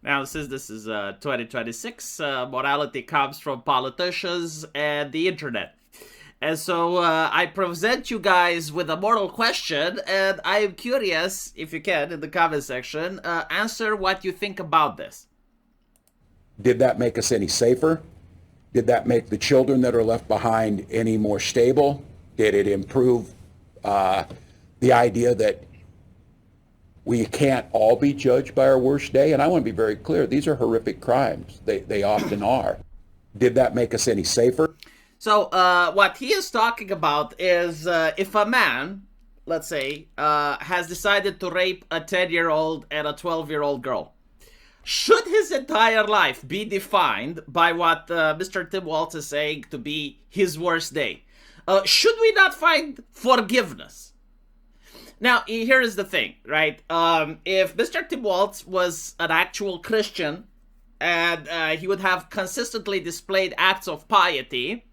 Now, since this is 2026, morality comes from politicians and the internet. And so I present you guys with a moral question, and I am curious, if you can, in the comment section, answer what you think about this. Did that make us any safer? Did that make the children that are left behind any more stable? Did it improve the idea that we can't all be judged by our worst day? And I want to be very clear, these are horrific crimes. They often are. Did that make us any safer? So what he is talking about is if a man, let's say, has decided to rape a 10-year-old and a 12-year-old girl, should his entire life be defined by what Mr. Tim Waltz is saying to be his worst day? Should we not find forgiveness? Now, here is the thing, right? If Mr. Tim Waltz was an actual Christian and he would have consistently displayed acts of piety,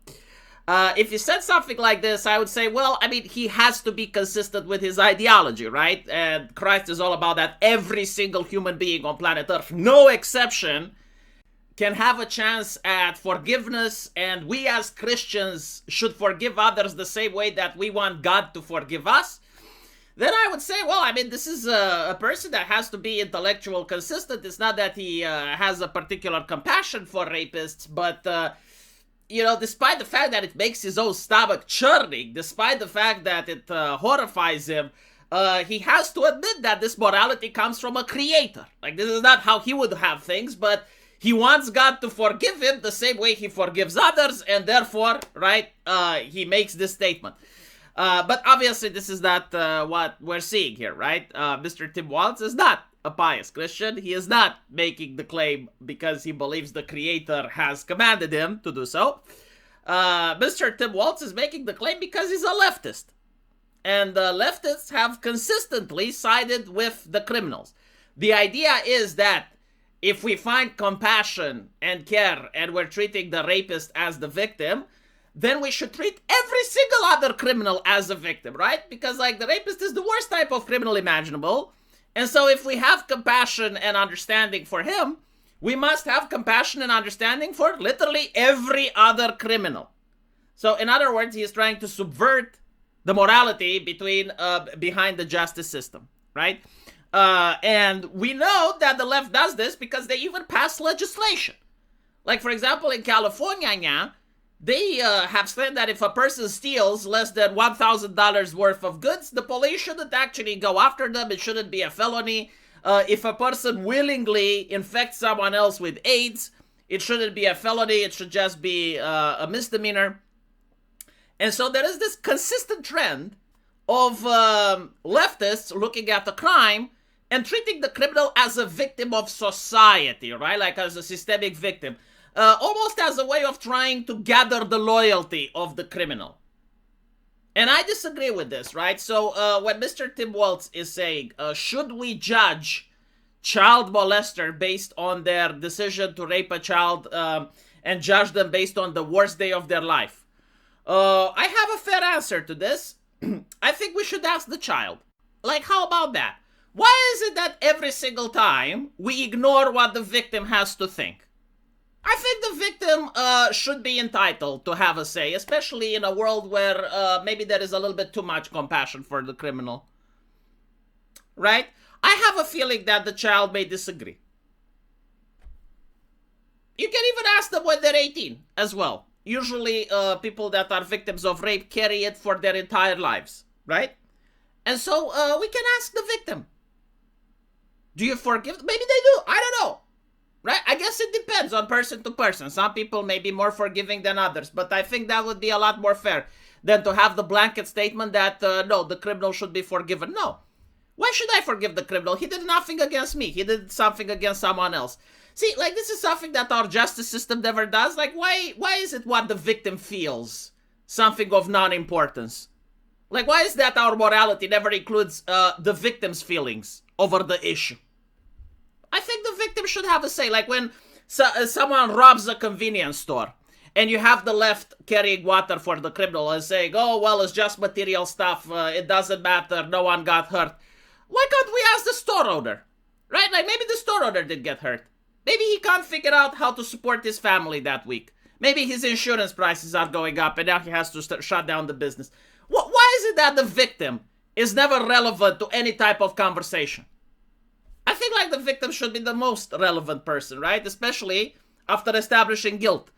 if he said something like this, I would say, well, I mean, he has to be consistent with his ideology, right? And Christ is all about that. Every single human being on planet Earth, no exception, can have a chance at forgiveness, and we as Christians should forgive others the same way that we want God to forgive us. Then I would say, well, I mean, this is a person that has to be intellectual consistent. It's not that he has a particular compassion for rapists, but despite the fact that it makes his own stomach churning, despite the fact that it horrifies him, he has to admit that this morality comes from a creator. Like, this is not how he would have things, but he wants God to forgive him the same way he forgives others, and therefore, right, he makes this statement. But obviously, this is not what we're seeing here, right? Mr. Tim Waltz is not a pious Christian. He is not making the claim because he believes the Creator has commanded him to do so. Mr. Tim Waltz is making the claim because he's a leftist. And leftists have consistently sided with the criminals. The idea is that if we find compassion and care and we're treating the rapist as the victim, then we should treat every single other criminal as a victim, right? Because, like, the rapist is the worst type of criminal imaginable. And so if we have compassion and understanding for him, we must have compassion and understanding for literally every other criminal. So, in other words, he is trying to subvert the morality behind the justice system, right? And we know that the left does this because they even pass legislation. Like, for example, in California, they have said that if a person steals less than $1,000 worth of goods, the police shouldn't actually go after them. It shouldn't be a felony. If a person willingly infects someone else with AIDS, it shouldn't be a felony. It should just be a misdemeanor. And so there is this consistent trend of leftists looking at the crime and treating the criminal as a victim of society, right? Like as a systemic victim. Almost as a way of trying to gather the loyalty of the criminal. And I disagree with this, right? So when Mr. Tim Waltz is saying, should we judge child molester based on their decision to rape a child and judge them based on the worst day of their life? I have a fair answer to this. I think we should ask the child. Like, how about that? Why is it that every single time we ignore what the victim has to think? I think the victim should be entitled to have a say, especially in a world where maybe there is a little bit too much compassion for the criminal. Right? I have a feeling that the child may disagree. You can even ask them when they're 18 as well. Usually people that are victims of rape carry it for their entire lives. Right? And so we can ask the victim. Do you forgive? Maybe they do. I don't know. Right? I guess it depends on person to person. Some people may be more forgiving than others, but I think that would be a lot more fair than to have the blanket statement that, no, the criminal should be forgiven. No. Why should I forgive the criminal? He did nothing against me. He did something against someone else. See, like, this is something that our justice system never does. Like, why is it what the victim feels something of non-importance? Like, why is that our morality never includes the victim's feelings over the issue? I think the victim should have a say. Like when someone robs a convenience store and you have the left carrying water for the criminal and saying, oh, well, it's just material stuff. It doesn't matter. No one got hurt. Why can't we ask the store owner? Right? Like maybe the store owner did get hurt. Maybe he can't figure out how to support his family that week. Maybe his insurance prices are going up and now he has to shut down the business. Why is it that the victim is never relevant to any type of conversation? I think like the victim should be the most relevant person, right? Especially after establishing guilt.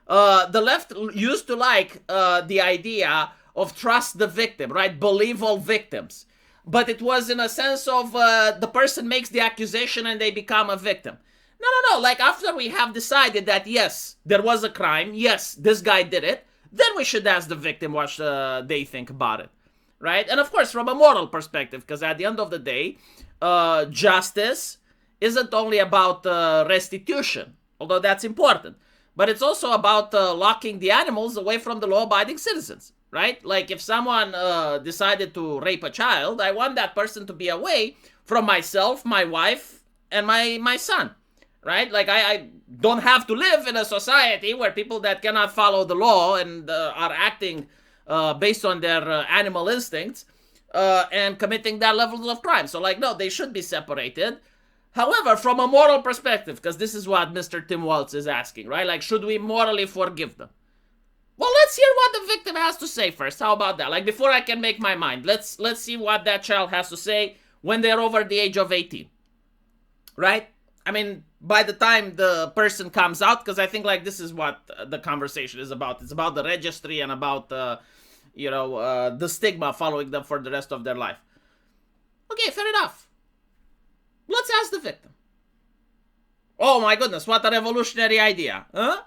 The left used to like the idea of trust the victim, right? Believe all victims. But it was in a sense of the person makes the accusation and they become a victim. No. Like after we have decided that yes, there was a crime, yes, this guy did it, then we should ask the victim what they think about it, right? And of course, from a moral perspective, because at the end of the day, justice isn't only about restitution, although that's important, but it's also about locking the animals away from the law-abiding citizens, right? Like if someone decided to rape a child, I want that person to be away from myself, my wife, and my son. Right? Like, I don't have to live in a society where people that cannot follow the law and are acting based on their animal instincts and committing that levels of crime. So, like, no, they should be separated. However, from a moral perspective, because this is what Mr. Tim Waltz is asking, right? Like, should we morally forgive them? Well, let's hear what the victim has to say first. How about that? Like, before I can make my mind, let's see what that child has to say when they're over the age of 18. Right? I mean, by the time the person comes out, because I think like this is what the conversation is about. It's about the registry and about the stigma following them for the rest of their life. Okay, fair enough. Let's ask the victim. Oh my goodness, what a revolutionary idea, huh?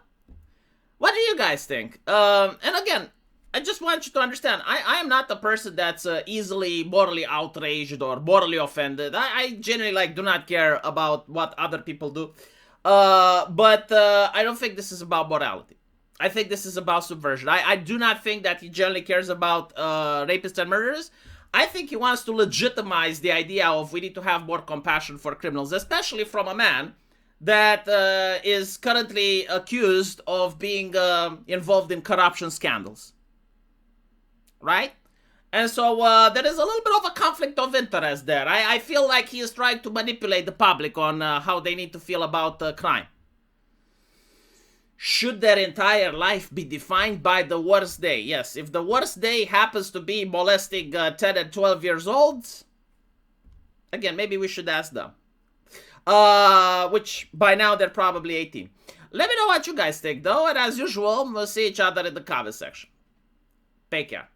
What do you guys think? And again, I just want you to understand, I am not the person that's easily morally outraged or morally offended. I generally do not care about what other people do. But I don't think this is about morality. I think this is about subversion. I do not think that he generally cares about rapists and murderers. I think he wants to legitimize the idea of we need to have more compassion for criminals, especially from a man that is currently accused of being involved in corruption scandals. Right? And so there is a little bit of a conflict of interest there. I feel like he is trying to manipulate the public on how they need to feel about crime. Should their entire life be defined by the worst day? Yes, if the worst day happens to be molesting 10 and 12 years old, again, maybe we should ask them. Which by now they're probably 18. Let me know what you guys think though, and as usual, we'll see each other in the comment section. Take care.